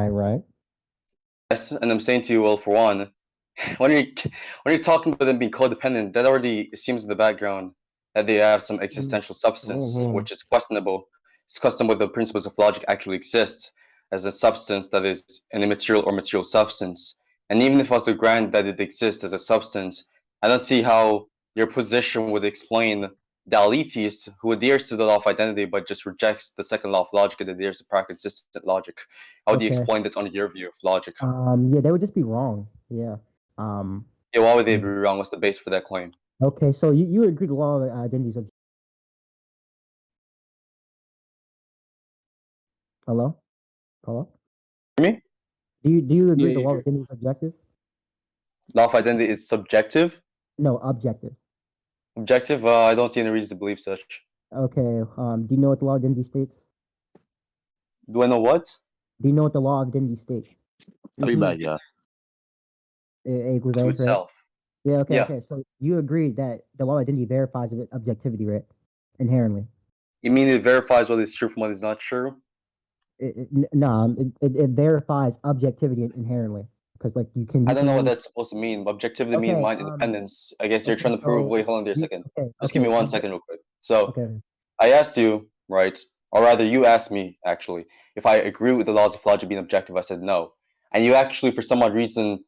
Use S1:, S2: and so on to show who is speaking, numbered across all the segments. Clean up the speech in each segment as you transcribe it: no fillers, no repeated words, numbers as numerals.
S1: Right.
S2: Yes, and I'm saying to you, well, for one, when you're when you're talking about them being codependent, that already seems in the background that they have some existential substance,
S1: Mm-hmm.
S2: which is questionable. It's questionable whether the principles of logic actually exist as a substance that is an immaterial or material substance. And even if I was to grant that it exists as a substance, I don't see how your position would explain the atheist who adheres to the law of identity but just rejects the second law of logic and adheres to practice-consistent logic. How would you
S1: Okay.
S2: explain that under your view of logic?
S1: Yeah, they would just be wrong. Yeah. Um.
S2: Yeah, why would they
S1: Yeah.
S2: be wrong? What's the base for that claim?
S1: Okay. So you agree the law of identity is hello? Hello?
S2: For me,
S1: Do you
S3: Yeah,
S1: agree the
S3: you
S1: law of
S3: hear.
S1: identity is subjective?
S2: law of identity is subjective.
S1: No, objective.
S2: Objective, I don't see any reason to believe such.
S1: Okay. Do you know what the law of identity states?
S2: Do I know what?
S1: Do you know what the law of identity states?
S3: I'll be back, yeah.
S1: A equals
S2: To
S1: A, right?
S2: itself.
S1: Yeah. Okay.
S2: Yeah.
S1: Okay. So you agree that the law of identity verifies objectivity, right? Inherently.
S2: You mean it verifies what is true from what is not true?
S1: It verifies objectivity inherently because like
S2: I
S1: you
S2: don't
S1: can
S2: know what
S1: only
S2: that's supposed to mean. Objectivity mean
S1: okay
S2: mind independence. I guess you're
S1: okay
S2: trying to prove.
S1: so
S2: Wait, hold on there a
S1: you
S2: second.
S1: okay
S2: Just give
S1: okay
S2: me one
S1: object,
S2: second, real quick. So,
S1: okay
S2: I asked you, right? Or rather, you asked me, actually, if I agree with the laws of logic being objective. I said no. And you actually, for some odd reason,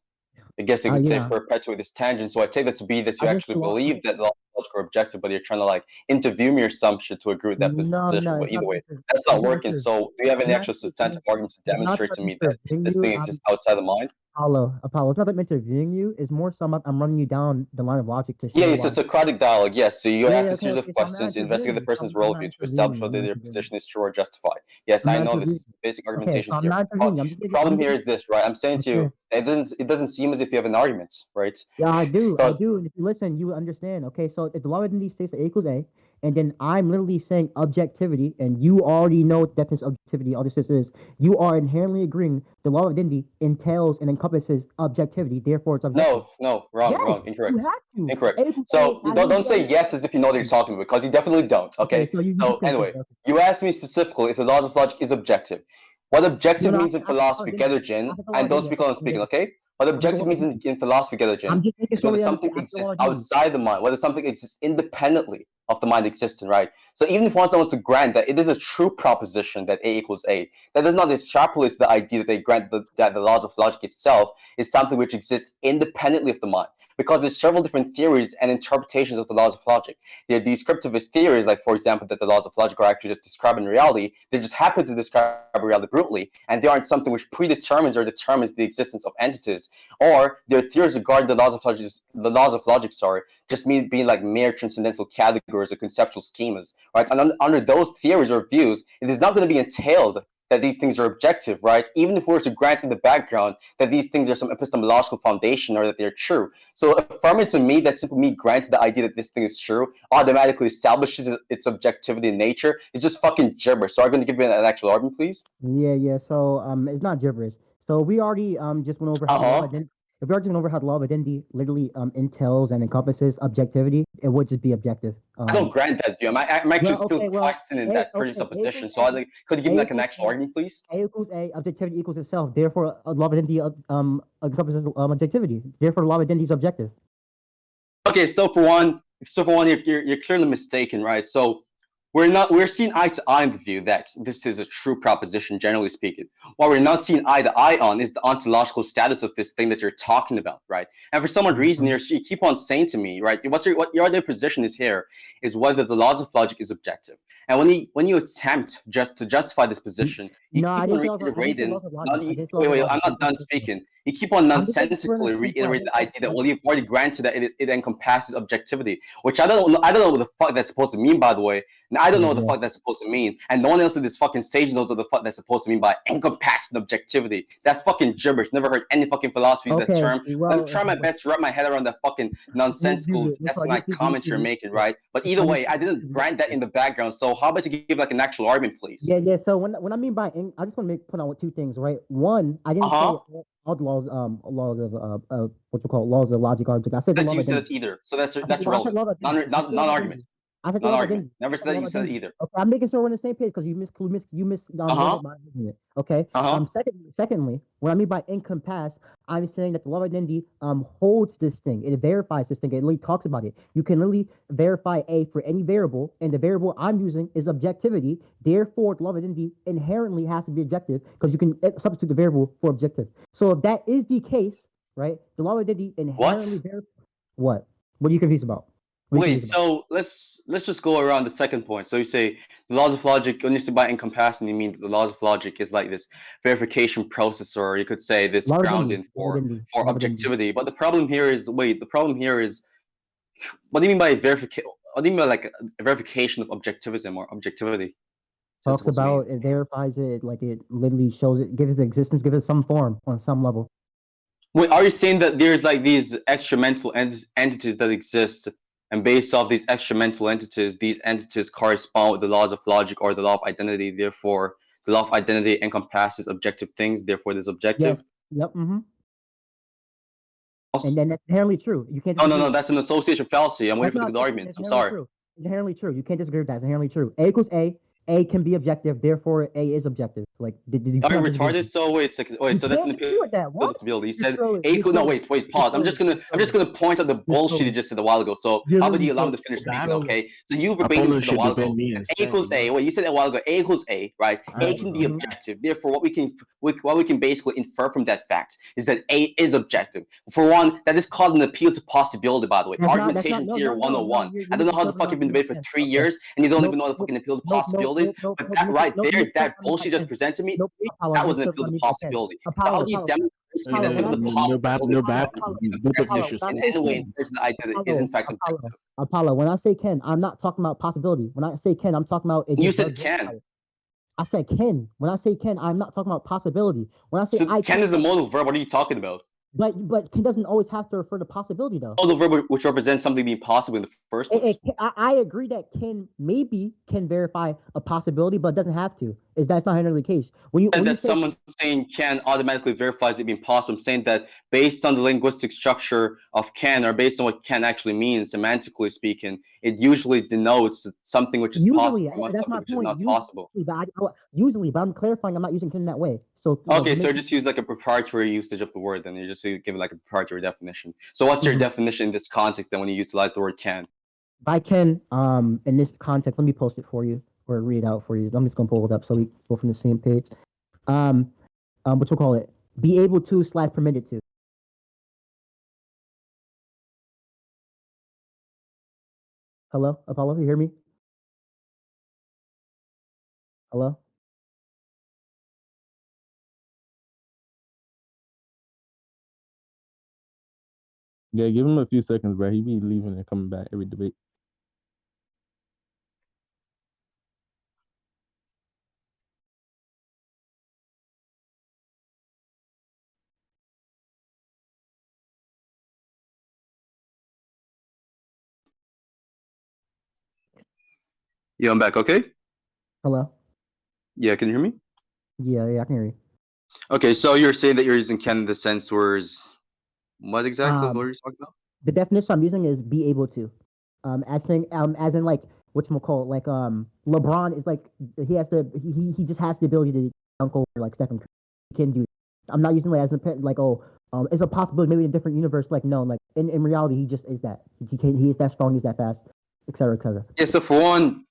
S2: I guess you could say
S1: yeah
S2: perpetuate this tangent. So I take that to be that
S1: I
S2: you
S1: think
S2: actually
S1: the law
S2: believe that the logic are objective, but you're trying to like interview me or some shit to agree with that
S1: no
S2: position. But
S1: it's
S2: either
S1: not
S2: way, that's not
S1: it's not
S2: working. So do you have
S1: it's
S2: any
S1: not
S2: actual substantive arguments to
S1: it's not
S2: demonstrate
S1: that
S2: to me that
S1: interviewing
S2: this
S1: you
S2: thing exists outside the mind?
S1: Apollo it's not that I'm interviewing you it's more so I'm running you down the line of logic to
S2: Yeah,
S1: show
S2: it's a
S1: why
S2: Socratic dialogue. Yes. So you
S1: yeah,
S2: ask
S1: yeah
S2: a
S1: okay
S2: series of
S1: okay so I'm not
S2: questions, you investigate
S1: interviewing
S2: the
S1: you
S2: person's
S1: I'm not
S2: worldview to establish
S1: interviewing you I'm
S2: whether
S1: not
S2: their
S1: interviewing you
S2: position is true or justified. Yes,
S1: I'm
S2: I
S1: not
S2: know this
S1: interviewing
S2: is the basic
S1: okay
S2: argumentation
S1: so I'm
S2: here.
S1: not interviewing you
S2: The problem here is this, right? I'm saying to
S1: okay
S2: you, it doesn't seem as if you have an argument, right?
S1: Yeah, I
S2: Because
S1: do. And if you listen, you understand. Okay, so if the law of identity states that A equals A, and then I'm literally saying objectivity, and you already know what the definition of objectivity, all this is, you are inherently agreeing the law of identity entails and encompasses objectivity, therefore it's objective.
S2: no,
S1: Yes,
S2: wrong,
S1: you
S2: incorrect.
S1: have to.
S2: Incorrect.
S1: A equals
S2: So
S1: A,
S2: don't
S1: you
S2: say
S1: already
S2: yes as if you know what you're talking about, because you definitely don't.
S1: okay,
S2: Okay.
S1: so you
S2: So
S1: just can't say
S2: anyway,
S1: that. Okay.
S2: you asked me specifically if the laws of logic is objective. What
S1: No,
S2: objective
S1: no,
S2: means in
S1: I said the law of
S2: philosophy,
S1: identity.
S2: Ghetto
S1: I
S2: Jin,
S1: said the law of
S2: and don't
S1: identity.
S2: speak while I'm speaking, okay? What
S1: I said the
S2: objective
S1: law of
S2: means
S1: identity.
S2: in philosophy, Ghetto
S1: I'm
S2: Jin,
S1: just making
S2: is whether
S1: sure you
S2: something
S1: understand. I said the law
S2: exists
S1: of identity.
S2: outside the mind, whether something exists independently of the mind existing, right? So even if one wants to grant that it is a true proposition that A equals A, that does not extrapolate to the idea that they grant that the laws of logic itself is something which exists independently of the mind. Because there's several different theories and interpretations of the laws of logic. There are descriptivist theories, like, for example, that the laws of logic are actually just describing reality. They just happen to describe reality brutally, and they aren't something which predetermines or determines the existence of entities. Or there are theories regarding the laws of logic, sorry, just being like mere transcendental categories or conceptual schemas, right? And under those theories or views, it is not going to be entailed that these things are objective, right? Even if we were to grant in the background that these things are some epistemological foundation or that they're true. So affirming to me that simply me granting the idea that this thing is true automatically establishes its objectivity in nature is just fucking gibberish. So I'm going to give you an actual argument, please.
S1: Yeah. So it's not gibberish. So we already just went over how the law of
S2: Uh-huh.
S1: identity. If we already went over how the law of identity literally entails and encompasses objectivity, it would just be objective.
S2: I don't grant that view. I'm actually
S1: Well,
S2: still
S1: okay, well,
S2: questioning
S1: A
S2: that
S1: okay, A equals
S2: presupposition. So
S1: A,
S2: could you give
S1: A
S2: me like an
S1: equals
S2: actual argument, please?
S1: A equals A, objectivity equals itself. Therefore, law of identity encompasses objectivity. Therefore, law of identity is objective.
S2: Okay, so for one, you're clearly mistaken, right? So we're seeing eye to eye on the view that this is a true proposition, generally speaking. What we're not seeing eye to eye on is the ontological status of this thing that you're talking about, right? And for some odd reason,
S1: Mhm.
S2: you keep on saying to me, right? What your other position is here is whether the laws of logic is objective. And when you attempt just to justify this position, you
S1: No, I
S2: keep on
S1: didn't say laws of, I didn't say
S2: reiterating.
S1: laws of
S2: Not,
S1: logic. I
S2: wait,
S1: didn't say laws of
S2: wait, I'm
S1: logic.
S2: not done speaking. You keep on
S1: I'm just making sure
S2: nonsensically
S1: to explain.
S2: reiterating the idea that well, you've already granted that it encompasses objectivity, which I don't know what the fuck that's supposed to mean, by the way. And I don't know what the
S1: Yeah.
S2: fuck that's supposed to mean, and no one else in this fucking stage knows what the fuck that's supposed to mean by encompassing objectivity. That's fucking gibberish. Never heard any fucking philosophy use that
S1: Okay.
S2: term. Let me
S1: Well,
S2: try my best to wrap my head around that fucking nonsensical
S1: that's why
S2: asinine comments you're making, right? But either way, I didn't grant that in the background. So how about you give like an actual argument, please?
S1: Yeah. So when I mean by I just want to put out two things, right? One, I
S2: Uh
S1: didn't say
S2: huh.
S1: all the laws of what you call laws of logic are. I said the
S2: That's
S1: law of
S2: you said
S1: identity.
S2: that either. So that's
S1: I said
S2: that's
S1: well, I said
S2: irrelevant.
S1: law of identity. I said law of
S2: Non-argument.
S1: identity. I said the law of
S2: Non-argument.
S1: identity.
S2: Never
S1: I
S2: said
S1: said the
S2: that.
S1: law
S2: You
S1: of
S2: said it
S1: identity.
S2: either.
S1: Okay, I'm making sure we're on the same page because
S2: Uh huh.
S1: rendered my argument. Okay.
S2: Uh huh.
S1: Secondly, what I mean by encompass, I'm saying that the law of identity holds this thing. It verifies this thing. It literally talks about it. You can literally verify A for any variable, and the variable I'm using is objectivity. Therefore, the law of identity inherently has to be objective because you can substitute the variable for objective. So if that is the case, right, the law of identity inherently
S2: What?
S1: verifies what? What are you confused about? What are you
S2: Wait,
S1: confused about?
S2: so let's just go around the second point. So you say the laws of logic, when you say by encompassing, you mean that the laws of logic is like this verification process, or you could say this
S1: Law of identity.
S2: grounding
S1: Law of identity.
S2: for
S1: Law of identity.
S2: objectivity. But the problem here is, wait, the problem here is, what do you mean by verification? What do you mean by like a verification of objectivism or objectivity? What's that
S1: Talks
S2: supposed to mean?
S1: about it, verifies it, like it literally shows it, gives it existence, gives it some form on some level.
S2: Wait, are you saying that there's like these extra mental entities that exist, and based off these extra mental entities, these entities correspond with the laws of logic or the law of identity? Therefore, the law of identity encompasses objective things. Therefore, there's
S1: Yes.
S2: objective.
S1: Yep. And then that's inherently true. You can't
S2: No, no,
S1: disagree
S2: no.
S1: with that.
S2: That's an association fallacy. I'm waiting
S1: That's
S2: for the
S1: not.
S2: good
S1: That's
S2: arguments. I'm
S1: inherently
S2: sorry.
S1: true. It's inherently true. You can't disagree with that. It's inherently true. A equals A. A can be objective. Therefore, A is objective. Like, you
S2: Are you
S1: cannot disagree with
S2: retarded?
S1: that.
S2: So wait.
S1: You
S2: So that's an
S1: can't disagree with that. What?
S2: appealability. You
S1: You're
S2: said
S1: trolling.
S2: A
S1: You're
S2: equal. No,
S1: trolling.
S2: wait.
S1: You're
S2: Pause. I'm
S1: trolling.
S2: just gonna
S1: You're
S2: I'm just
S1: trolling.
S2: gonna point out the
S1: You're
S2: bullshit you
S1: trolling.
S2: just said a while ago. So
S1: You're
S2: how about
S1: literally
S2: you allow me
S1: trolling.
S2: to finish speaking?
S3: Apollo,
S2: Okay. So you verbatim
S3: Apollo
S2: said a
S3: should
S2: while
S3: have
S2: ago.
S3: been me
S2: A equals
S3: instead.
S2: A. Wait, you said a while ago. A equals A, right? A can be objective. Therefore, what we can basically infer from that fact is that A is objective. For one, that is called an appeal to possibility. By the way,
S1: That's not,
S2: argumentation
S1: no,
S2: theory
S1: no, no, no.
S2: 101. I
S1: You're
S2: don't know how the
S1: misinterpreting
S2: fuck
S1: what
S2: you've been
S1: makes
S2: debating for
S1: sense.
S2: three
S1: Okay.
S2: years and you don't
S1: Nope,
S2: even know how to
S1: nope,
S2: fucking appeal to
S1: nope, nope,
S2: possibilities.
S1: nope, nope,
S2: But
S1: nope.
S2: that right
S1: Nope,
S2: there,
S1: you
S2: that
S1: misinterpret what I mean by
S2: bullshit you just
S1: sense.
S2: presented me,
S1: Nope, Apollo,
S2: that
S1: you
S2: was an
S1: misinterpret
S2: appeal
S1: what I
S2: to
S1: mean by sense.
S2: possibility. So how
S1: Apollo,
S2: do you
S1: Apollo,
S2: demonstrate to me
S1: Apollo.
S2: that
S1: When I
S2: the
S1: say
S3: No bad,
S2: possibility
S3: no
S2: of
S3: bad.
S2: something
S1: Apollo,
S2: being
S3: Both of you
S2: objective
S3: should
S1: when I
S2: in
S3: stop
S1: say
S2: any way
S1: Ken,
S3: talking.
S2: infers the idea that it is in
S1: Apollo,
S2: fact
S1: Apollo,
S2: objective?
S1: Apollo. When I say Ken, I'm not talking about possibility. When I say Ken, I'm talking about it
S2: You
S1: just does
S2: said
S1: verify
S2: can.
S1: it. I said Ken. When I say Ken, I'm not talking about possibility. When I say
S2: So
S1: I
S2: can
S1: can,
S2: is a modal verb. What are you talking about?
S1: but Ken doesn't always have to refer to possibility though.
S2: Modal verb which represents something being possible in the first place.
S1: I agree that maybe can verify a possibility, but it doesn't have to. That's not generally the case. When you
S2: That
S1: say
S2: someone saying can automatically verifies it being possible. I'm saying that based on the linguistic structure of can, or based on what can actually means, semantically speaking, it usually denotes something which is possible
S1: usually,
S2: from
S1: that's
S2: something
S1: my
S2: which is
S1: point.
S2: not possible.
S1: Usually, but I'm clarifying. I'm not using Ken that way. So like
S2: Okay,
S1: you
S2: so
S1: make.
S2: just use like a proprietary usage of the word, then you just give it like a proprietary definition. So what's your
S1: Mhm.
S2: definition in this context then when you utilize the word can?
S1: I can in this context, let me post it for you or read it out for you. I'm just gonna pull it up so we go from the same page. Um, what you call it? Be able to / permitted to. Hello, Apollo, you hear me? Hello.
S4: Yeah, give him a few seconds, bro. He be leaving and coming back every debate.
S2: Yeah, I'm back. Okay.
S1: Hello.
S2: Yeah, can you hear me?
S1: Yeah, I can hear you.
S2: Okay, so you're saying that you're using can in the sense where is what exactly? What are
S1: Um,
S2: you talking about?
S1: the definition I'm using is be able to. As in like whatchamacallit, like LeBron is like he just has the ability to dunk over like Stephen Curry. He can do that. I'm not using it as a like it's a possibility maybe in a different universe. Like no, like in reality he just is that. He is that strong, he's that fast, etc. etc.
S2: Yeah, so for one,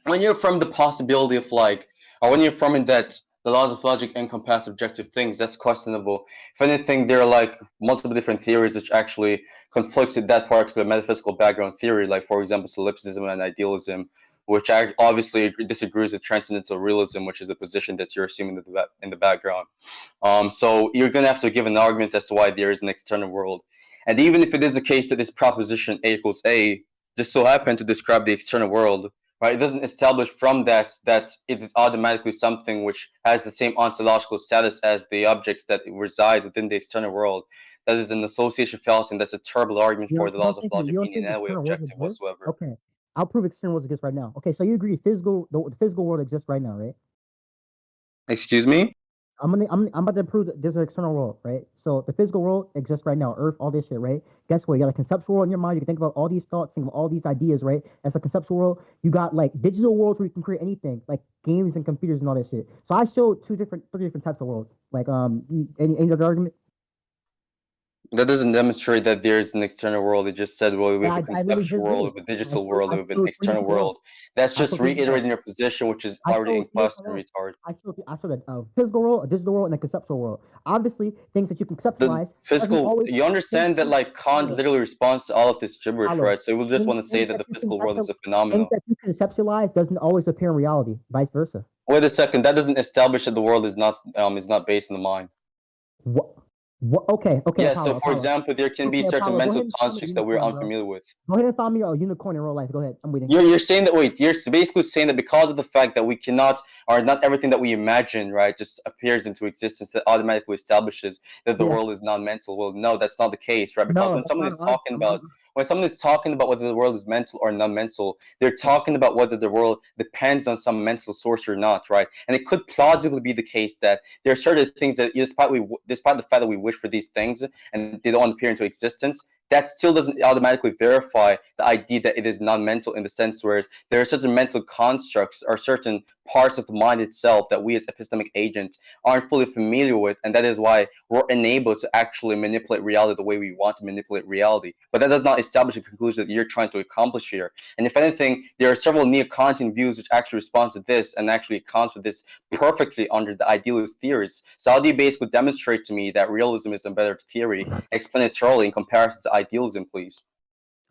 S2: when you're from the possibility of like, or when you're from in that the laws of logic encompass objective things, that's questionable. If anything, there are like multiple different theories which actually conflicts with that particular metaphysical background theory, like for example, solipsism and idealism, which obviously disagrees with transcendental realism, which is the position that you're assuming in the background. So you're gonna have to give an argument as to why there is an external world, and even if it is the case that this proposition A equals A just so happen to describe the external world, right? It doesn't establish from that it is automatically something which has the same ontological status as the objects that reside within the external world. That is an association fallacy, and that's a terrible argument for the laws of
S1: You
S2: logic
S1: don't
S2: being in
S1: think
S2: any way
S1: external worlds
S2: objective
S1: exist?
S2: whatsoever.
S1: Okay, I'll prove external worlds exist right now. Okay, so you agree the physical world exists right now, right?
S2: Excuse me?
S1: I'm about to prove that there's an external world, right? So the physical world exists right now, Earth, all this shit, right? Guess what? You got a conceptual world in your mind. You can think about all these thoughts, think of all these ideas, right? That's a conceptual world. You got like digital worlds where you can create anything, like games and computers and all that shit. So I showed three different types of worlds. Like any other argument?
S2: That doesn't demonstrate that there's an external world. It just said, well, we have a
S1: I literally
S2: conceptual
S1: just
S2: world,
S1: did.
S2: we have a digital world, we have an
S1: I showed three
S2: external
S1: different worlds.
S2: world. That's
S1: I
S2: just
S1: showed three different worlds.
S2: reiterating your position, which is
S1: I
S2: already
S1: showed
S2: in
S1: three different
S2: question,
S1: worlds.
S2: retard.
S1: I showed a physical world, a digital world, and a conceptual world. Obviously, things that you can
S2: The
S1: conceptualize doesn't
S2: physical,
S1: always
S2: you understand that like Kant
S1: follow.
S2: literally responds to all of this gibberish,
S1: Follow.
S2: right? So we'll just want to say that the physical world is a
S1: Things
S2: phenomenon.
S1: that you conceptualize doesn't always appear in reality. Vice versa.
S2: Wait a second, that doesn't establish that the world is not based in the mind.
S1: What? What? Okay. Okay.
S2: Yeah, so
S1: Apollo.
S2: for
S1: Apollo.
S2: example, there can be
S1: Okay.
S2: certain
S1: Apollo. Go
S2: mental
S1: ahead and find me a
S2: constructs that we're
S1: unicorn, bro.
S2: unfamiliar with.
S1: Go ahead and find me a unicorn in real life. Go ahead. I'm waiting.
S2: You're saying that wait, you're basically saying that because of the fact that we cannot, or not everything that we imagine, right, just appears into existence, that automatically establishes that the
S1: Yeah.
S2: world is non-mental. Well, no, that's not the case, right? Because
S1: No,
S2: when
S1: that's
S2: someone
S1: not
S2: is
S1: an
S2: talking
S1: argument.
S2: about when someone is talking about whether the world is mental or non-mental, they're talking about whether the world depends on some mental source or not, right? And it could plausibly be the case that there are certain things that, despite the fact that we wish for these things and they don't appear into existence, that still doesn't automatically verify the idea that it is non-mental, in the sense where there are certain mental constructs or certain parts of the mind itself that we as epistemic agents aren't fully familiar with, and that is why we're unable to actually manipulate reality the way we want to manipulate reality. But that does not establish a conclusion that you're trying to accomplish here. And if anything, there are several neo-Kantian views which actually respond to this and actually accounts for this perfectly under the idealist theories. Saudi basically demonstrate to me that realism is a better theory explanatorily in comparison to idealism, please.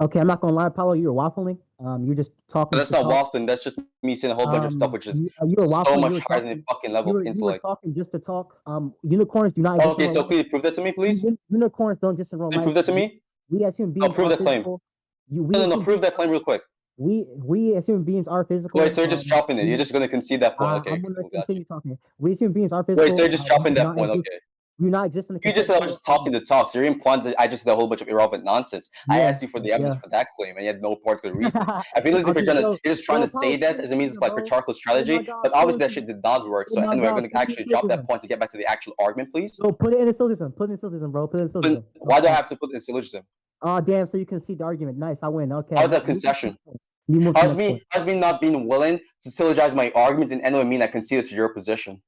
S1: Okay, I'm not gonna lie, Apollo. You're waffling. You're just
S2: But
S1: talking
S2: that's
S1: to
S2: not
S1: talk.
S2: waffling. That's just me saying a whole bunch of stuff which is
S1: You were
S2: so
S1: waffling. You
S2: much
S1: were
S2: higher than the
S1: talking.
S2: fucking level of
S1: You were
S2: intellect.
S1: talking just to talk. Unicorns do not exist in
S2: Okay,
S1: real
S2: so
S1: life.
S2: could you prove that to me, please? Could
S1: Unicorns don't exist in real
S2: you
S1: life.
S2: prove that to me?
S1: We as human
S2: No,
S1: beings
S2: prove
S1: are
S2: that claim.
S1: physical.
S2: No, prove that claim real quick.
S1: We as human beings are
S2: Wait,
S1: physical.
S2: so you're just dropping it. You're just gonna concede that point. Okay,
S1: I'm gonna
S2: cool, got you.
S1: continue talking. We as human beings are
S2: Wait, so
S1: physical.
S2: you're just dropping
S1: We do
S2: that
S1: not
S2: point.
S1: exist.
S2: Okay.
S1: We do not exist in the
S2: You just said I was
S1: conceptual.
S2: just talking to talk, so you're implying that I just said a whole bunch of irrelevant nonsense. I
S1: Yeah,
S2: asked you for the evidence
S1: yeah.
S2: for that claim, and you had no particular reasoning. I feel as if
S1: Okay,
S2: you're just trying to say
S1: Apollo,
S2: that as a means of like
S1: bro.
S2: rhetorical
S1: Oh my
S2: strategy,
S1: God,
S2: but obviously that
S1: syllogism.
S2: shit did not work.
S1: Oh
S2: So
S1: my
S2: anyway, I'm
S1: God,
S2: gonna
S1: put it in
S2: actually drop that
S1: syllogism.
S2: point to get back to the actual argument, please.
S1: Bro, put it in a syllogism. Put it in syllogism, bro. Put it in
S2: But
S1: syllogism.
S2: why do I have to put in syllogism?
S1: Oh, damn. So you can see the argument. Nice. I win. Okay.
S2: How's that
S1: Move on to the
S2: concession?
S1: next point. You move to the next point.
S2: How's me not being willing to syllogize my arguments in any way mean I concede to your position?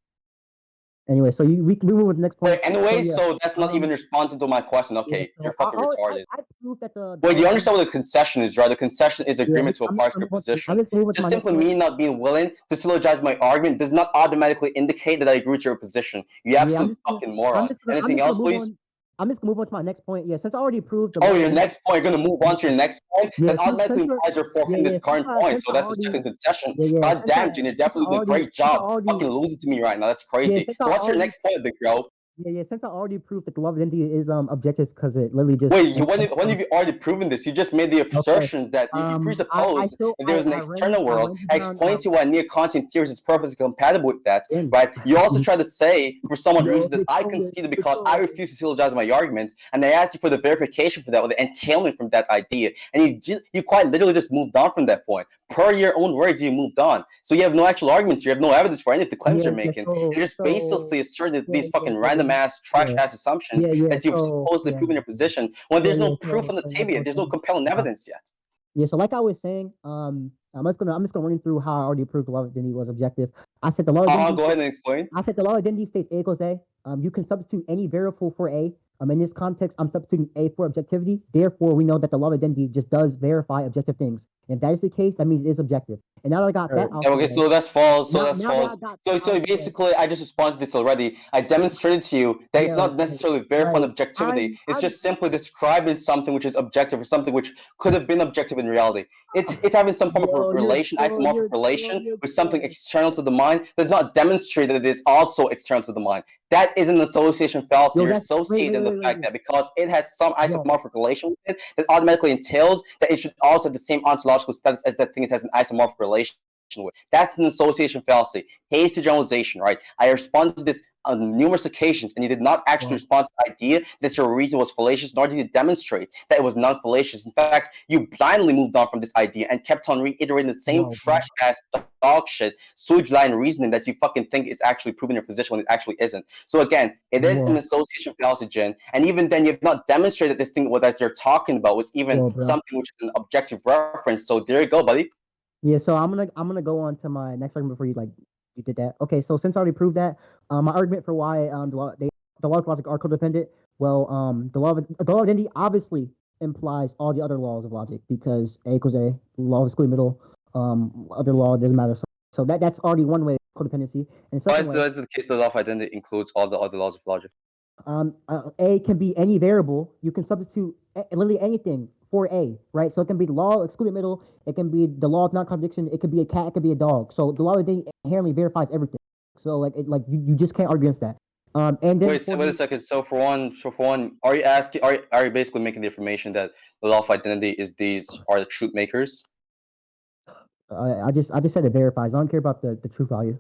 S1: Anyway, so we move to the next point.
S2: Wait, anyway,
S1: Yeah.
S2: so that's not even responding to my question.
S1: Yeah.
S2: Okay, you're
S1: So
S2: fucking retarded.
S1: I proved that the
S2: Wait, do you
S1: love of
S2: understand what the concession is, right? The concession is
S1: yeah.
S2: agreement to a particular
S1: I'm
S2: position.
S1: just moving to
S2: Just
S1: my next
S2: simply
S1: point.
S2: me not being willing to syllogize my argument does not automatically indicate that I agree to your position. You
S1: Yeah.
S2: absolute fucking moron.
S1: I'm
S2: Anything
S1: just gonna
S2: else,
S1: move
S2: please?
S1: on. I'm just gonna move on to my next point. Yeah. Since I already proved the
S2: Oh,
S1: love of
S2: your
S1: identity.
S2: next point, you're gonna move on to your next point?
S1: Yeah.
S2: That automatically implies you're forfeiting this current point.
S1: Since
S2: So
S1: I
S2: that's the
S1: already
S2: second concession.
S1: yeah.
S2: God damn, Jin, you're definitely doing a great
S1: Since I
S2: job.
S1: already
S2: Fucking losing to me right now. That's
S1: yeah.
S2: crazy. So what's your next point, big bro?
S1: Since I already proved that the love of identity is objective because it literally just
S2: Wait, when have you already proven this? You just made the
S1: okay.
S2: assertions that you
S1: I
S2: presuppose
S1: still
S2: that there's an external world.
S1: ran you
S2: I
S1: down.
S2: explained to you why neo-Kantian theories is perfectly compatible with that,
S1: Again.
S2: right? You also try to say, for some
S1: Yo,
S2: reason, that I conceded because I refuse to syllogize my argument, and I asked you for the verification for that, or the entailment from that idea, and you quite literally just moved on from that point. Per your own words, you moved on. So you have no actual arguments. You have no evidence for any of the claims you're making. You're just basically asserting these fucking random ass, trash ass assumptions that you've supposedly proven your position when there's no proof on the table yet. There's no compelling evidence yet.
S1: Yeah, so like I was saying, I'm just gonna run through how I already proved the law of identity was objective. I said the law of identity.
S2: Go ahead and explain.
S1: I said the law of identity states A equals A. You can substitute any variable for A. In this context, I'm substituting A for objectivity. Therefore, we know that the law of identity just does verify objective things. If that is the case, that means it is objective. And now that I got that out
S2: okay, so that's false. So that's
S1: now that I
S2: false.
S1: got
S2: So
S1: that out
S2: basically, I just responded to this already. I demonstrated to you that it's not necessarily verifying objectivity. It's just simply describing something which is objective or something which could have been objective in reality. It's having some form of relation, isomorphic relation with something external to the mind does not demonstrate that it is also external to the mind. That is an association fallacy. You're associating the fact that because it has some isomorphic relation with it, that automatically entails that it should also have the same ontological status as that thing it has an isomorphic relation. with. That's an association fallacy, hasty generalization, right? I responded to this on numerous occasions, and you did not actually
S1: Well,
S2: respond to the idea that your reason was fallacious, nor did you demonstrate that it was non-fallacious. In fact, you blindly moved on from this idea and kept on reiterating the same
S1: whoa, bro.
S2: trash ass dog shit, sewage line reasoning that you fucking think is actually proving your position when it actually isn't. So again, it is an
S1: Whoa,
S2: association fallacy, Jin, and even then, you've not demonstrated this thing that you're talking about was even
S1: whoa, bro.
S2: something which is an objective reference. So there you go, buddy.
S1: Yeah, so I'm gonna go on to my next argument before you did that. Okay, so since I already proved that, my argument for why the laws of logic are codependent. Well, the law of identity obviously implies all the other laws of logic because A equals A, law of excluding middle, other law doesn't matter. So that's already one way of codependency. And
S2: Why
S1: second
S2: is
S1: way,
S2: the case that law of identity includes all the other laws of logic?
S1: A can be any variable. You can substitute literally anything for A, right? So it can be the law of excluded middle. It can be the law of non-contradiction. It could be a cat. It could be a dog. So the law of identity inherently verifies everything. So you just can't argue against that. And then
S2: Wait a second. So for one, are you asking? Are you basically making the affirmation that the law of identity is these are the truth makers?
S1: I just said it verifies. I don't care about the true value.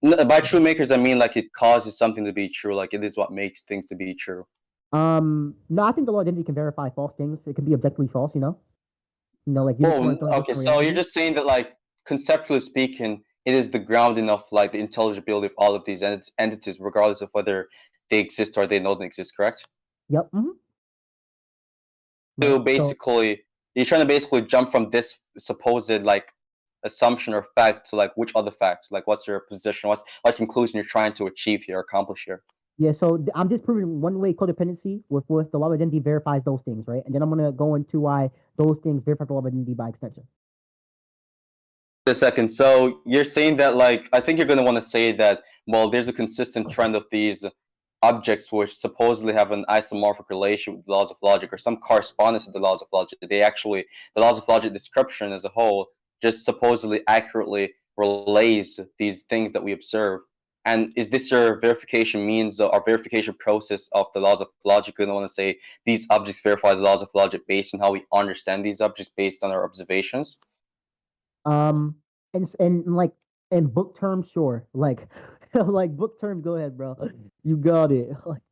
S2: No, by truth makers, I mean like it causes something to be true. Like it is what makes things to be true.
S1: No, I think the law of identity can verify false things. It can be objectively false. Like unicorns
S2: Well,
S1: don't exist
S2: okay.
S1: in
S2: So you're
S1: reality.
S2: just saying that like conceptually speaking, it is the grounding of like the intelligibility of all of these entities, regardless of whether they exist or they don't exist. Correct?
S1: Yep.
S2: So
S1: Right. So
S2: basically, you're trying to basically jump from this supposed like assumption or fact to like which other facts? Like what's your position? What conclusion you're trying to achieve here, accomplish here?
S1: yeah, so I'm just proving one way codependency with the law of identity verifies those things, right? And then I'm gonna go into why those things verify the law of identity by extension.
S2: A second. So you're saying that like I think you're gonna want to say that well, there's a consistent trend of these objects which supposedly have an isomorphic relation with the laws of logic or some correspondence to the laws of logic. They actually the laws of logic description as a whole just supposedly accurately relays these things that we observe. And is this your verification means or verification process of the laws of logic? You're gonna want to say these objects verify the laws of logic based on how we understand these objects based on our observations.
S1: Um, and like in book terms, sure. Like, like book terms, go ahead, bro. You got it. Like,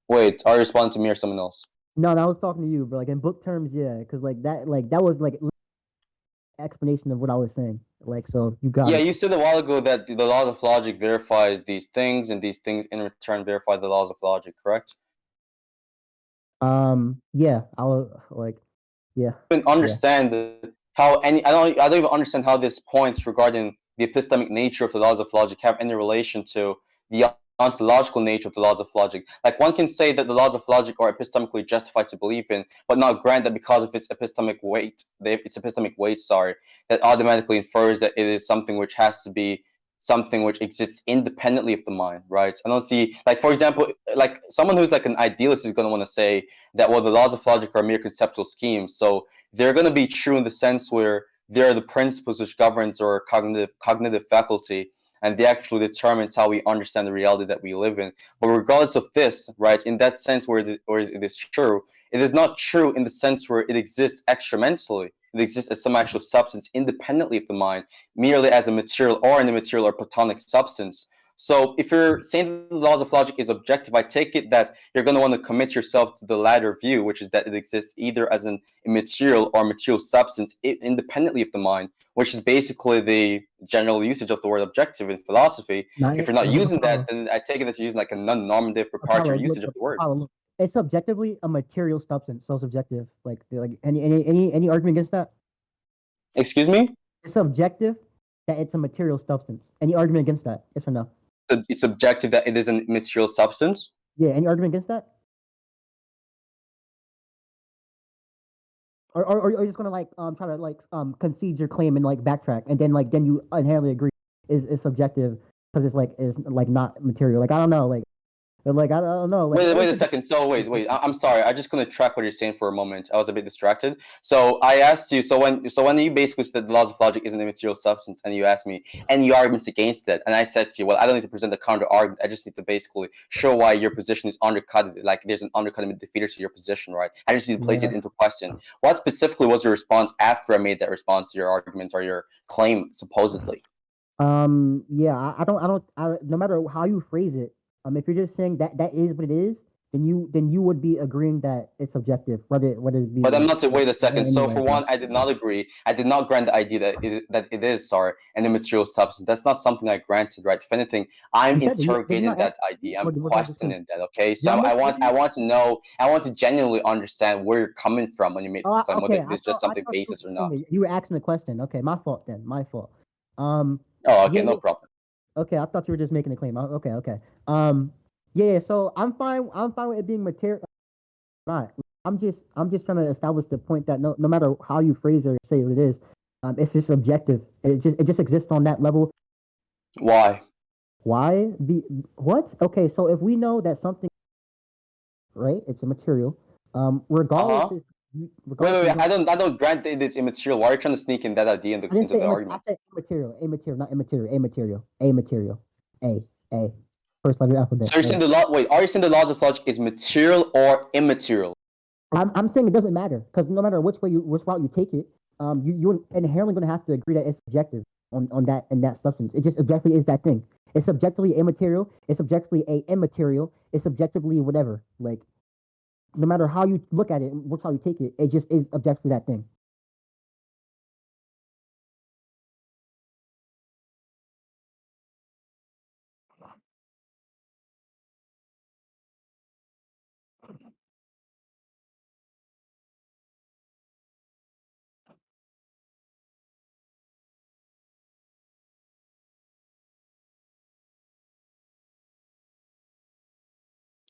S2: Wait, are you responding to me or someone else?
S1: no, I was talking to you, bro. Like in book terms, yeah, because that was like explanation of what I was saying. Like, so you got
S2: Yeah,
S1: it.
S2: you said a while ago that the laws of logic verifies these things, and these things in return verify the laws of logic. Correct?
S1: Yeah, I was like, yeah,
S2: Even
S1: yeah.
S2: understand how any I don't even understand how this points regarding the epistemic nature of the laws of logic have any relation to the ontological nature of the laws of logic. Like one can say that the laws of logic are epistemically justified to believe in, but not grant that because of its epistemic weight, sorry, that automatically infers that it is something which has to be something which exists independently of the mind, right? I don't see, like for example, like someone who's like an idealist is going to want to say that well, the laws of logic are mere conceptual schemes, so they're going to be true in the sense where they're the principles which governs our cognitive faculty, and they actually determines how we understand the reality that we live in. But regardless of this, right, in that sense where it is true, it is not true in the sense where it exists extramentally. It exists as some actual substance independently of the mind, merely as a material or an immaterial or platonic substance. So if you're saying that the laws of logic is objective, I take it that you're going to want to commit yourself to the latter view, which is that it exists either as an immaterial or material substance independently of the mind, which is basically the general usage of the word objective in philosophy.
S1: Not
S2: If you're not using that,
S1: Apollo.
S2: then I take it that you're using like a non-normative
S1: Apollo,
S2: proprietary
S1: look,
S2: usage of the word.
S1: Apollo, look. It's objectively a material substance, so subjective. Like any argument against that?
S2: Excuse me?
S1: It's objective that it's a material substance. Any argument against that? Yes or no?
S2: It's objective that it is a material substance.
S1: Yeah, any argument against that? Or are you just gonna try to concede your claim and like backtrack and then you inherently agree is subjective because it's like is like not material. Like I don't know, like And like I don't know. Like
S2: Wait a second. So wait. I'm sorry. I just couldn't track what you're saying for a moment. I was a bit distracted. So I asked you. So when you basically said the laws of logic isn't a material substance, and you asked me any arguments against that, and I said to you, well, I don't need to present a counter argument. I just need to basically show why your position is undercut. Like there's an undercutting defeater to your position, right? I just need to place
S1: Yeah.
S2: it into question. What specifically was your response after I made that response to your argument or your claim, supposedly?
S1: Yeah. No matter how you phrase it, if you're just saying that that is what it is, then you would be agreeing that it's subjective, whether it be
S2: But I'm
S1: like
S2: not. Wait a second. So
S1: anyway.
S2: for one, I did not agree. I did not grant the idea that it is an immaterial substance. That's not something I granted, right? If anything, I'm
S1: You said that you're
S2: interrogating
S1: not
S2: that
S1: asking
S2: idea. I'm
S1: what does it say?
S2: questioning that. Okay.
S1: Did I
S2: So
S1: mishear
S2: I
S1: you?
S2: want to know. I want to genuinely understand where you're coming from when you made
S1: Oh,
S2: this claim, whether
S1: okay.
S2: it is just
S1: I
S2: something
S1: thought you were
S2: basis or
S1: saying
S2: not.
S1: that you were asking a question. Okay, my fault then. My fault.
S2: Oh, okay.
S1: Yeah,
S2: No problem.
S1: okay, I thought you were just making a claim. Okay, okay. Yeah. So I'm fine. I'm fine with it being material. Not. I'm just trying to establish the point that no matter how you phrase it or say what it is, it's just objective. It just exists on that level.
S2: Why?
S1: Why? What? Okay. So if we know that something, right, it's a material.
S2: Uh
S1: Regardless
S2: huh.
S1: if
S2: Wait,
S1: regardless if you don't.
S2: I don't grant that it's immaterial. Why are you trying to sneak in that idea
S1: I didn't
S2: into
S1: say
S2: the
S1: I
S2: argument?
S1: said immaterial, not immaterial, a material, a first letter of the alphabet.
S2: So you're saying the law. Wait, are you saying the laws of logic is material or immaterial?
S1: I'm saying it doesn't matter because no matter which route you take it, you're inherently going to have to agree that it's subjective on that and that substance. It just objectively is that thing. It's subjectively immaterial. It's subjectively a immaterial. It's subjectively whatever. Like no matter how you look at it, and which how you take it, it just is objectively that thing.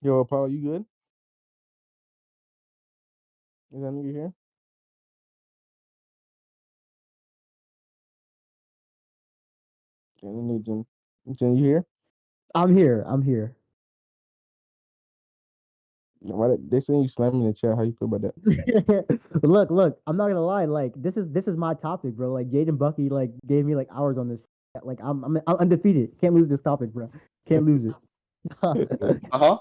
S4: Yo, Paul, you good? Is that you here? Jen, Jen, you here?
S1: I'm here. I'm here.
S4: Why they saying you slamming the chat? How you feel about that?
S1: Look. I'm not gonna lie. Like this is my topic, bro. Like Jaden Bucky like gave me like hours on this. Like I'm undefeated. Can't lose this topic, bro. Can't lose it.
S2: Uh huh.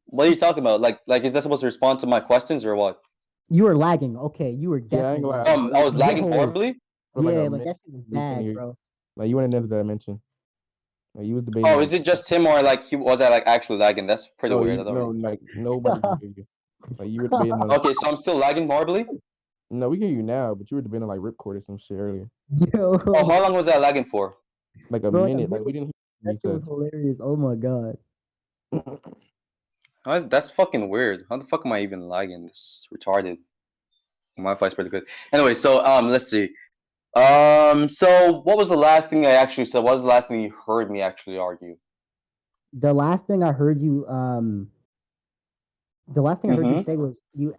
S2: What are you talking about? Is that supposed to respond to my questions or what?
S1: You were lagging. Okay, you were
S4: Yeah, I ain't
S1: definitely
S4: gonna lie.
S1: lagging.
S2: I was lagging
S1: Yo,
S2: horribly.
S4: For like
S1: yeah,
S4: a
S1: like
S4: minute,
S1: that shit was
S4: we couldn't
S1: bad,
S4: hear you.
S1: bro.
S4: Like you went in another dimension. Like you was debating
S2: Oh,
S4: like
S2: is it just him or like he was I like actually lagging? That's pretty
S4: no,
S2: weird. I don't
S4: no,
S2: really.
S4: like nobody can hear you. Like you were debating on
S2: Okay, so I'm still lagging horribly.
S4: no, we can hear you now, but you were debating on like ripcord or some shit earlier.
S2: Oh,
S1: Yo,
S2: how long was I lagging for?
S4: Like a
S1: for like a
S4: minute. Like we
S1: minute,
S4: didn't hear
S1: that
S4: what
S1: shit was
S4: you
S1: hilarious. Oh my god.
S4: said.
S2: That's fucking weird. How the fuck am I even lagging? This is retarded. My Wi-Fi's pretty good. Anyway, so let's see. So what was the last thing I actually said? What was the last thing you heard me actually argue?
S1: The last thing I heard you the last thing I heard you
S2: Mm-hmm.
S1: say was you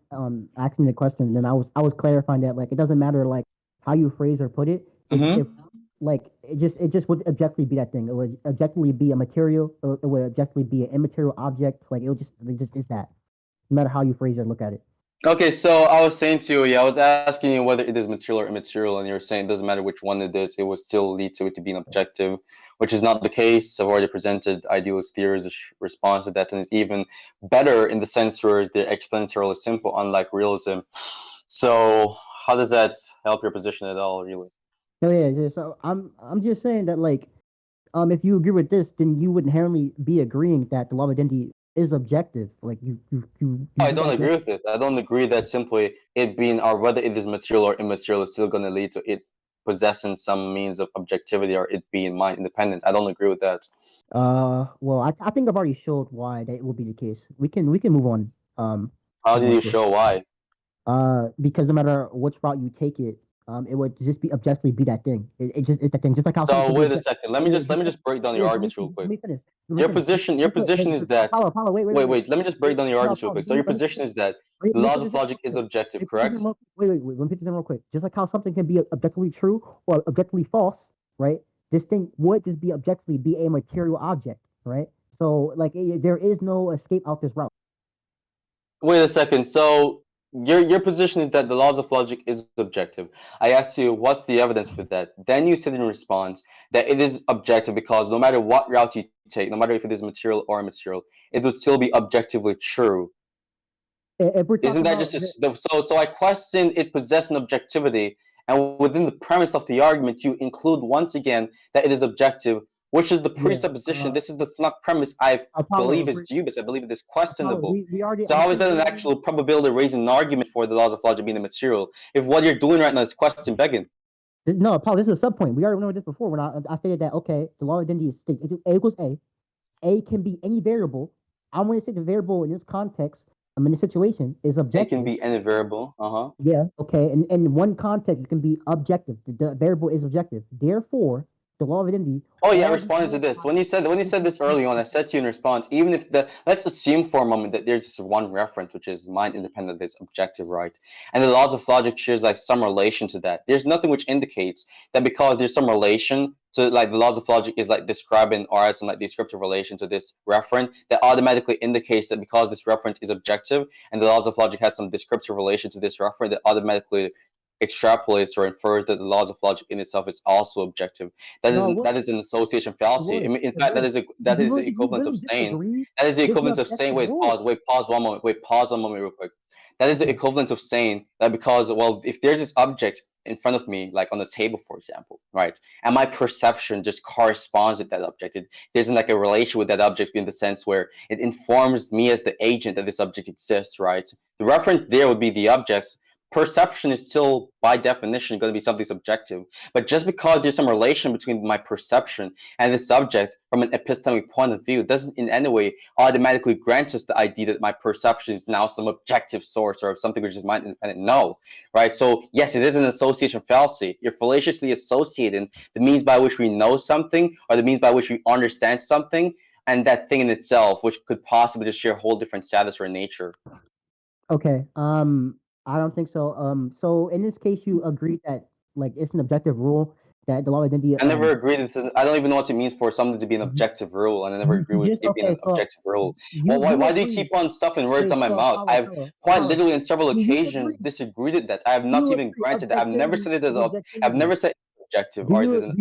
S1: asked me the question, and then I was clarifying that like it doesn't matter like how you phrase or put it. If
S2: Mm-hmm.
S1: like it just would objectively be that thing. It would objectively be a material. It would objectively be an immaterial object. Like it just is that. No matter how you phrase or look at it.
S2: Okay, so I was saying to you, yeah, I was asking you whether it is material or immaterial, and you were saying it doesn't matter which one it is, it would still lead to it to being objective, which is not the case. I've already presented idealist theory as a response to that, and it's even better in the sense where the explanatory is simple, unlike realism. So, how does that help your position at all, really?
S1: Oh yeah. So I'm just saying that like if you agree with this, then you would inherently be agreeing that the law of identity is objective. Like you
S2: I
S1: do
S2: don't
S1: that.
S2: agree with it. I don't agree that simply it being or whether it is material or immaterial is still going to lead to it possessing some means of objectivity or it being mind independent. I don't agree with that.
S1: Well, I think I've already showed why that will be the case. We can move on.
S2: How
S1: Move
S2: did
S1: on
S2: you
S1: to it.
S2: show why?
S1: Because no matter which route you take it, it would just be objectively be that thing. It just it's that thing. Just like how something
S2: So
S1: could be
S2: wait a
S1: object.
S2: second.
S1: Wait,
S2: Let me just break down your
S1: wait, let me
S2: arguments real
S1: finish. Let
S2: quick.
S1: me finish. Let me finish.
S2: Your position is that
S1: Apollo,
S2: wait. Let me just break down your arguments real
S1: Apollo,
S2: quick. So your
S1: let me
S2: position is that
S1: wait,
S2: the
S1: let me
S2: laws
S1: put
S2: of
S1: this in
S2: logic
S1: real
S2: is
S1: quick.
S2: objective,
S1: Let
S2: correct?
S1: wait. Let me put this in real quick. Just like how something can be objectively true or objectively false, right? This thing would just be objectively be a material object, right? So like there is no escape out this route.
S2: Wait a second. So your position is that the laws of logic is objective. I asked you what's the evidence for that. Then you said in response that it is objective because no matter what route you take, no matter if it is material or immaterial, it would still be objectively true.
S1: If we're
S2: Isn't
S1: talking
S2: that
S1: about
S2: just so I question it possessing objectivity, and within the premise of the argument, you include once again that it is objective, which is the
S1: yeah,
S2: presupposition. This is the not premise I
S1: Apollo,
S2: believe is dubious. I believe it is
S1: Apollo,
S2: questionable.
S1: we already
S2: So how is
S1: understood.
S2: that an actual probability raising an argument for the laws of logic being immaterial? If what you're doing right now is question begging.
S1: No, Apollo, this is a sub point. We already went over this before when I stated that okay, the law of identity states A equals A. A can be any variable. I'm going to say the variable in this context, in this situation, is
S2: It
S1: objective.
S2: can be any variable.
S1: Yeah, okay. And in one context, it can be objective. The variable is objective. Therefore, the law of identity.
S2: Oh yeah, I
S1: all
S2: responded to this. When you said this early on, I said to you in response, even if let's assume for a moment that there's this one reference which is mind independent, that's objective, right? And the laws of logic shares like some relation to that. There's nothing which indicates that because there's some relation to like the laws of logic is like describing or has some like descriptive relation to this referent that automatically indicates that because this referent is objective and the laws of logic has some descriptive relation to this referent that automatically extrapolates or infers that the laws of logic in itself is also objective. That is an association fallacy. In fact, that is the equivalent of saying pause one moment real quick. That is the equivalent of saying that because if there's this object in front of me, like on the table, for example, right, and my perception just corresponds with that object. There's like a relation with that object in the sense where it informs me as the agent that this object exists, right? The referent there would be the objects. Perception is still, by definition, going to be something subjective. But just because there's some relation between my perception and the subject from an epistemic point of view doesn't in any way automatically grant us the idea that my perception is now some objective source or of something which is mind independent. No, right? So yes, it is an association fallacy. You're fallaciously associating the means by which we know something or the means by which we understand something and that thing in itself, which could possibly just share a whole different status or nature.
S1: Okay. I don't think so. So in this case, you agreed that like it's an objective rule that the law of identity.
S2: I never agreed. I don't even know what it means for something to be an objective rule, and I never agree with it being an objective rule. Why do you keep on stuffing words on my mouth? I've quite literally on several occasions disagreed with that. I have not even granted that. I've never said it as I've never said objective or it is an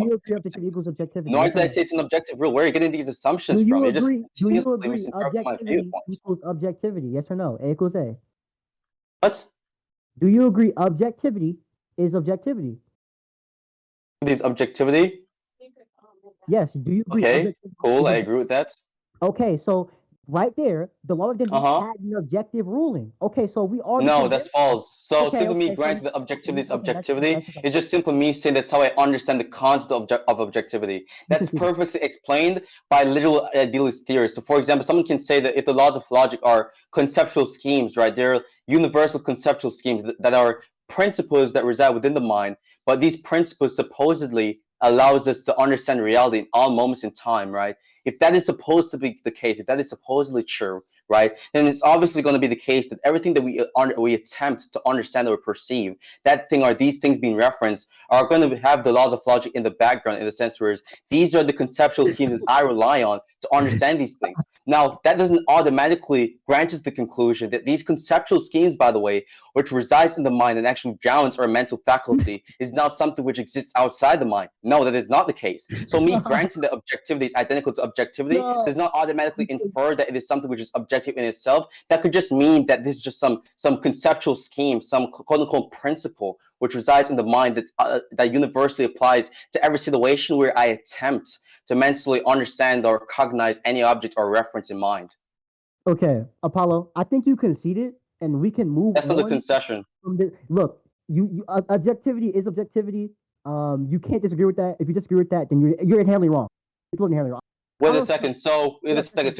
S2: objective. Nor did I say it's an objective rule. Where are you getting these assumptions from? You're just continuously misinterpreting my viewpoints.
S1: Equals objectivity? Yes or no? A equals A.
S2: What?
S1: Do you agree objectivity is objectivity?
S2: This objectivity?
S1: Yes. Do you agree?
S2: Okay, cool. I agree with that.
S1: Okay, so right there, the law of identity had an objective ruling. Okay, so we already.
S2: No, that's false. So simply me granting that objectivity is objectivity is just simply me saying that's how I understand the concept of objectivity. That's perfectly explained by literal idealist theories. So for example, someone can say that if the laws of logic are conceptual schemes, right, they're universal conceptual schemes that are principles that reside within the mind, but these principles supposedly allows us to understand reality in all moments in time, right? If that is supposed to be the case, if that is supposedly true, right, then it's obviously going to be the case that everything that we attempt to understand or perceive, that thing or these things being referenced are going to have the laws of logic in the background, in the sense where these are the conceptual schemes that I rely on to understand these things. Now, that doesn't automatically grant us the conclusion that these conceptual schemes, by the way, which resides in the mind and actually grounds our mental faculty, is not something which exists outside the mind. No, that is not the case. So me granting that objectivity is identical to objectivity does not automatically infer that it is something which is objective in itself. That could just mean that this is just some conceptual scheme, some quote-unquote principle which resides in the mind that universally applies to every situation where I attempt to mentally understand or cognize any object or reference in mind.
S1: Okay, Apollo, I think you conceded, and we can move.
S2: That's not a concession.
S1: Look, you objectivity is objectivity. You can't disagree with that. If you disagree with that, then you're inherently wrong. It's inherently wrong.
S2: Wait a second. So you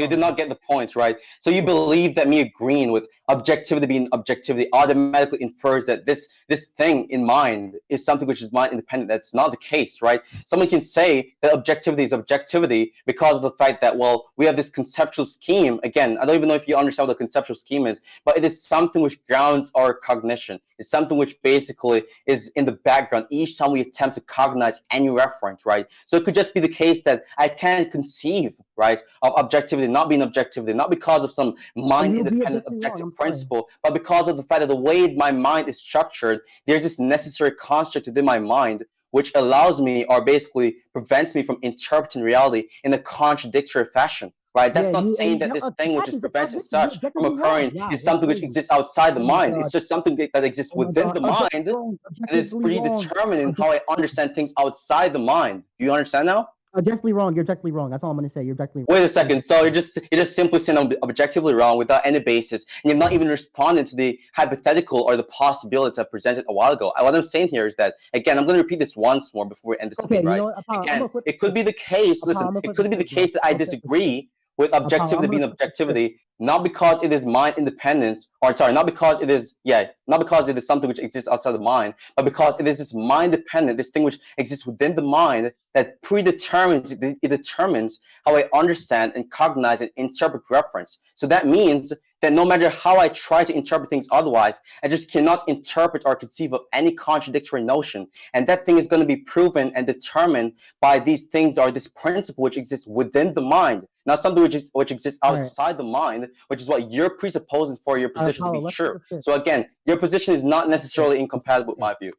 S2: did not get the point, right? So you believe that me agreeing with objectivity being objectivity automatically infers that this thing in mind is something which is mind independent. That's not the case, right? Someone can say that objectivity is objectivity because of the fact that, well, we have this conceptual scheme. Again, I don't even know if you understand what the conceptual scheme is, but it is something which grounds our cognition. It's something which basically is in the background each time we attempt to cognize any reference, right? So it could just be the case that I can't conceive eve, right, of objectivity not being objectivity, not because of some mind-independent objective principle, but because of the fact that the way my mind is structured, there's this necessary construct within my mind which allows me or basically prevents me from interpreting reality in a contradictory fashion. Right? That's not saying that this thing which is prevented such from occurring is something which exists outside the mind. It's just something that exists within the mind that is predetermining how I understand things outside the mind. Do you understand now?
S1: Objectively wrong. You're objectively wrong. That's all I'm gonna say. You're objectively wrong.
S2: Wait a second. So you're just simply saying I'm objectively wrong without any basis, and you're not even responding to the hypothetical or the possibility I presented a while ago. What I'm saying here is that, again, I'm going to repeat this once more before we end this debate. Right? Again, it could be the case. Listen, it could be the case that I disagree with objectivity being objectivity, not because it is mind independent, or sorry, not because it is something which exists outside the mind, but because it is this mind dependent, this thing which exists within the mind that predetermines, it determines how I understand and cognize and interpret reference. So that means that no matter how I try to interpret things otherwise, I just cannot interpret or conceive of any contradictory notion. And that thing is going to be proven and determined by these things or this principle which exists within the mind, not something which exists outside the mind, which is what you're presupposing for your position to be true. So again, your position is not necessarily incompatible with my view.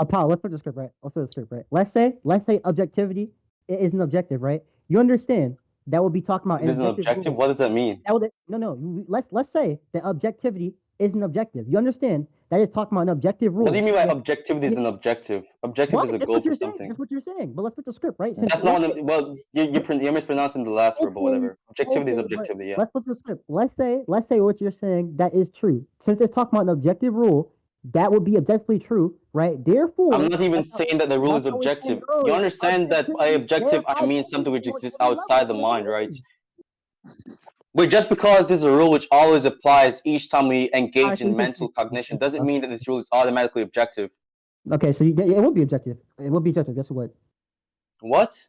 S1: Paul, let's put the script right. Let's say objectivity isn't objective, right? You understand that would be talking about.
S2: It isn't objective. What does that mean?
S1: No. Let's say that objectivity isn't objective. You understand that is talking about an objective rule.
S2: What do you mean by objectivity is an objective? Objective is a goal for something.
S1: That's what you're saying. But let's put the script right.
S2: That's not what. Well, you're mispronouncing the last word, but whatever. Objectivity is objectivity. Yeah.
S1: Let's put the script. Let's say what you're saying that is true. Since it's talking about an objective rule, that would be objectively true, right? Therefore,
S2: I'm not even saying that the rule is objective. You understand that by objective I mean something which exists outside the mind, right? But just because this is a rule which always applies each time we engage in mental cognition doesn't mean that this rule is automatically objective.
S1: Okay, so it would be objective. It would be objective. Guess what?
S2: What?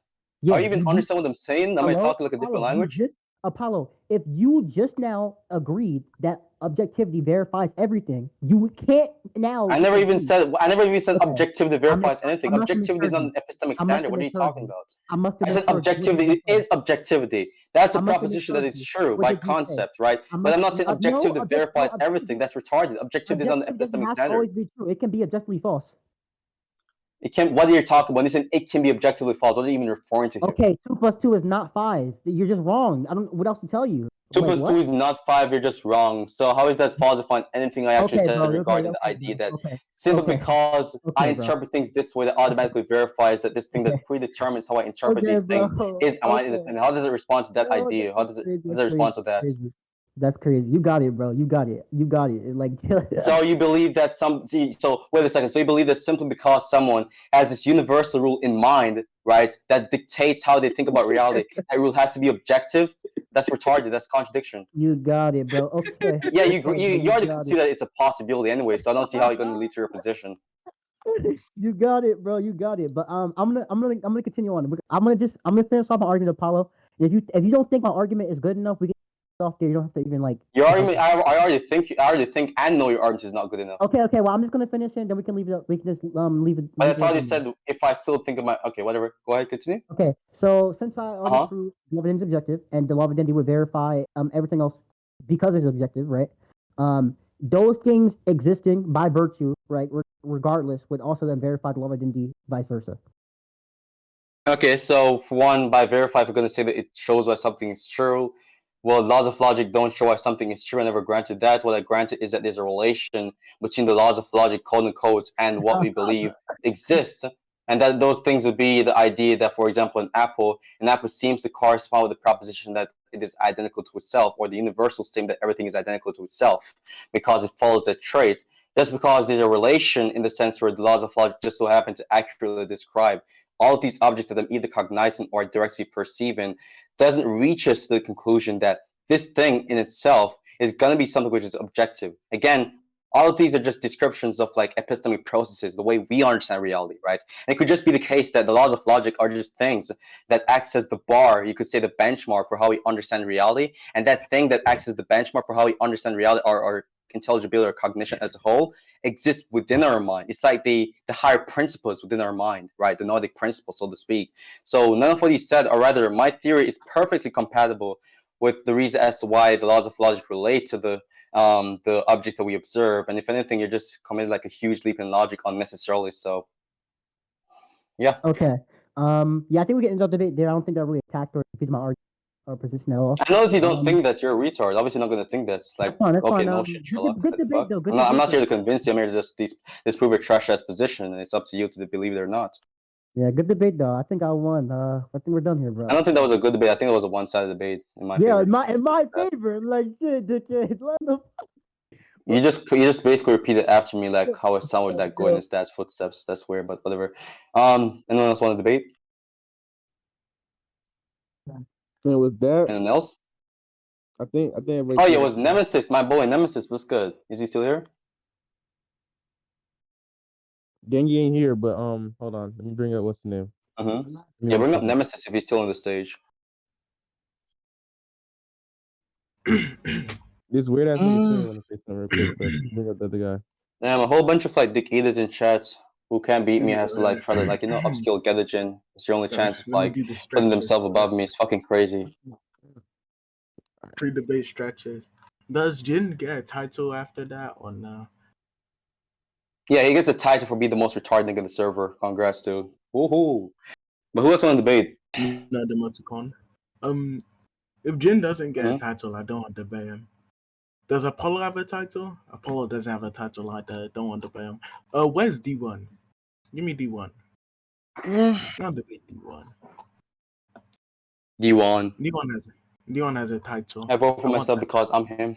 S2: Yeah, are you even understand what I'm saying? Am I talking like a different language?
S1: Apollo, if you just now agreed that objectivity verifies everything, you can't now.
S2: I never even said objectivity verifies anything. Objectivity is not an epistemic standard. What are you talking about? I said objectivity is objectivity. That's a proposition that is true by concept, right? But I'm not saying objectivity verifies everything. That's retarded. Objectivity is not an epistemic standard.
S1: It can be objectively false.
S2: It can. What are you talking about? You said it can be objectively false. What are you even referring to here?
S1: Okay, 2 + 2 is not 5. You're just wrong. I don't know what else to tell you.
S2: 2 + 2 is not 5. You're just wrong. So how is that falsifying anything I actually said regarding the idea that simply because I interpret things this way that automatically verifies that this thing that predetermines how I interpret these things is and how does it respond to that idea? How does it respond to that?
S1: That's crazy. You got it, bro. You got it. Like.
S2: So you believe that So wait a second. So you believe that simply because someone has this universal rule in mind, right, that dictates how they think about reality, that rule has to be objective? That's retarded. That's contradiction.
S1: You got it, bro. Okay.
S2: Yeah, you already can see that it's a possibility anyway. So I don't see how you're going to lead to your position.
S1: You got it, bro. You got it. But I'm gonna continue on. I'm gonna finish off my argument, Apollo. If you don't think my argument is good enough, we can off there. You don't have to even like
S2: your argument. I already think and know your argument is not good enough.
S1: Okay. Well, I'm just gonna finish it, then we can leave it up. We can just leave it.
S2: But I thought you said if I still think of my whatever. Go ahead, continue.
S1: Okay. So since I already proved the law of identity is objective, and the law of identity would verify everything else because it's objective, right? Those things existing by virtue, right, regardless, would also then verify the law of identity, vice versa.
S2: Okay. So for one, by verify, if we're gonna say that it shows why something is true. Well, laws of logic don't show why something is true. I never granted that. What I granted is that there's a relation between the laws of logic, quote unquote, and what we believe exists. And that those things would be the idea that, for example, an apple seems to correspond with the proposition that it is identical to itself, or the universal statement that everything is identical to itself, because it follows that trait. Just because there's a relation in the sense where the laws of logic just so happen to accurately describe all of these objects that I'm either cognizing or directly perceiving, doesn't reach us to the conclusion that this thing in itself is going to be something which is objective. Again, all of these are just descriptions of like epistemic processes, the way we understand reality, right? And it could just be the case that the laws of logic are just things that acts as the bar, you could say the benchmark for how we understand reality. And that thing that acts as the benchmark for how we understand reality or intelligibility or cognition as a whole exists within our mind. It's like the higher principles within our mind, right? The Nordic principles, so to speak. So none of what you said, or rather, my theory is perfectly compatible with the reason as to why the laws of logic relate to the objects that we observe. And if anything, you're just committing like a huge leap in logic unnecessarily. So, yeah.
S1: Okay. Yeah, I think we get into the debate there. I don't think that really attacked or defeated my argument or position at all.
S2: I know that you don't think that you're a retard. Obviously, not going to think that's like,
S1: That's fine. That's
S2: okay,
S1: fine.
S2: no shit, Sherlock.
S1: Good
S2: What the
S1: debate
S2: fuck?
S1: though. Good
S2: I'm not
S1: debate,
S2: here
S1: though.
S2: to convince you. I'm here to just disprove your trash ass position, and it's up to you to believe it or not.
S1: Yeah, good debate though. I think I won. I think we're done here, bro.
S2: I don't think that was a good debate. I think it was a one-sided debate in my
S1: Yeah,
S2: favor.
S1: in my favor. Like shit, dickhead. Let the
S2: You just basically repeated after me like how a sound would like go in his dad's footsteps. That's weird, but whatever. Anyone else want to debate?
S4: And with that,
S2: Anyone else?
S4: I think.
S2: Oh yeah, it was Nemesis, my boy. Nemesis, what's good? Is he still here?
S4: Gengi ain't here, but hold on. Let me bring up what's the name.
S2: Yeah, bring up Nemesis if he's still on the stage.
S4: This weird ass nigga Shane want to say something real quick, but bring up the other guy.
S2: Damn, a whole bunch of like dick eaters in chat who can't beat me has to like try to like upskill Ghetto Jin. It's your only chance of like putting themselves above me. It's fucking crazy.
S3: Pre-debate stretches. Does Jin get a title after that or no?
S2: Yeah, he gets a title for being the most retarded nigga in the server. Congrats, dude. Woohoo! But who else want to debate?
S3: No, the emoticon. If Jin doesn't get a title, I don't want to debate him. Does Apollo have a title? Apollo doesn't have a title like that. Don't want to debate him. Where's D1? Give me D1. Not debate D1. D1 has a title.
S2: I vote for myself because I'm him.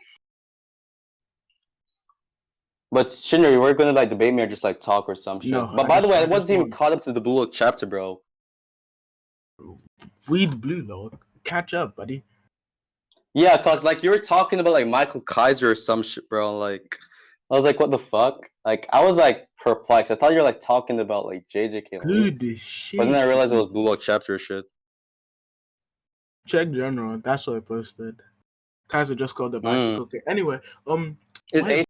S2: But Shinra, you were gonna like debate me or just like talk or some shit.
S3: No,
S2: but by the way, I wasn't even caught up to the Blue Look chapter, bro.
S3: Read Blue Look. Catch up, buddy.
S2: Yeah, cause like you were talking about like Michael Kaiser or some shit, bro. Like I was like, what the fuck? Like I was like perplexed. I thought you were like talking about like JJK.
S3: Good shit.
S2: But then I realized it was Blue Look chapter shit.
S3: Check general. That's what I posted. Kaiser just called the bicycle. Okay. Anyway,
S2: Is